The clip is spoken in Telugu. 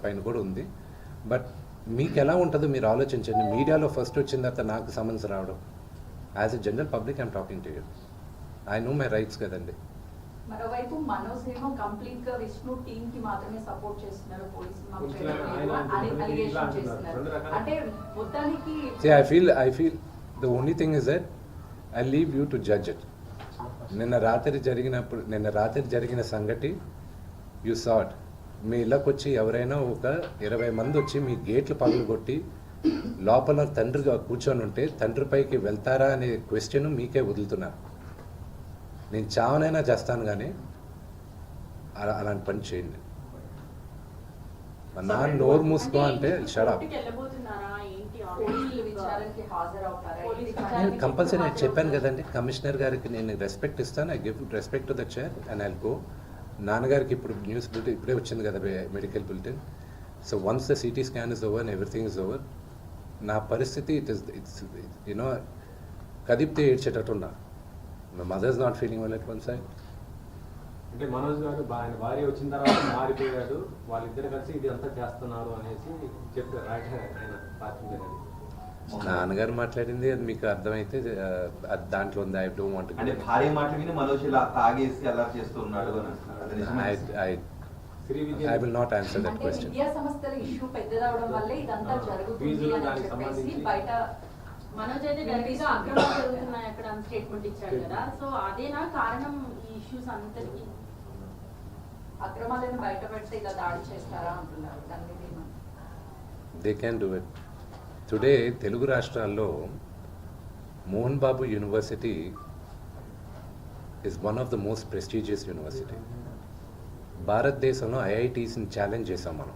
పైన కూడా ఉంది. బట్ మీకు ఎలా ఉంటుందో మీరు ఆలోచించండి. మీడియాలో ఫస్ట్ వచ్చిన తర్వాత నాకు సమన్స్ రావడం, as a general public I'm talking to you, I know my rights కదండి. మరోవైపు మనోజ్ ఏమో కంప్లీట్ గా విష్ణు టీమ్ కి మాత్రమే సపోర్ట్ చేస్తున్నారు, పోలీసులు అలిగేషన్ చేస్తున్నారు. అంటే మొత్తానికి I feel the only thing is that I leave you to judge it. నిన్న రాత్రి జరిగిన సంగతి యూ సాట్. మీ ఇళ్ళకి వచ్చి ఎవరైనా ఒక 20 మంది వచ్చి మీ గేట్లు పగలు కొట్టి లోపల తండ్రిగా కూర్చొని ఉంటే తండ్రిపైకి వెళ్తారా అనే క్వశ్చన్ మీకే వదులుతున్నా. నేను చావనైనా చేస్తాను కానీ అలాంటి పని చేయండి. మా నాన్న నోరు మూసుకో అంటే షడప్. నేను కంపల్సరీ నేను చెప్పాను కదండి, కమిషనర్ గారికి నేను రెస్పెక్ట్ ఇస్తాను. I give respect to the chair and I'll go. నాన్నగారికి ఇప్పుడు న్యూస్ బులెటిన్ ఇప్పుడే వచ్చింది కదా, medical bulletin. So once the CT scan is over and everything is over, నా పరిస్థితి ఇట్స్ యూనో కదిపితే ఏడ్చేటట్టున్నా. My mother is not feeling well at one side. అంటే మనోజ్ గారు ఆయన భార్య వచ్చిన తర్వాత మారిపోయాడు, వాళ్ళిద్దరు కలిసి ఇది అంతా చేస్తున్నారు అనేసి చెప్పారు ఆయన పార్టీ. నాన్నగారు మాట్లాడింది అది మీకు అర్థమైతే దాంట్లో ఉంది. ఐ డోంట్ వాంట్ అంటే భార్య మాట్లాడి మనోజ్ ఇలా తాగేసి అలా చేస్తున్నాడు అని. I will not answer that question. విద్యా సంస్థల ఇష్యూ పెద్దదవడం వల్లే ఇదంతా జరుగుతుంది అని చెప్పేసి బయట మనోజ్ అయితే డైరెక్ట్గా అక్రమాలు జరుగుతున్నాయి అక్కడ స్టేట్మెంట్ ఇచ్చాడు కదా. సో అదేనా కారణం ఈ ఇష్యూస్ అంతటికి? అక్రమాలను బయట పెడితే ఇలా దాడి చేస్తారా అంటున్నారు. దాని మీద they can do it. Today Telugu రాష్ట్రాల్లో Mohan Babu university is one of the most prestigious university. భారతదేశంలో ఐఐటీస్ని ఛాలెంజ్ చేసాం మనం.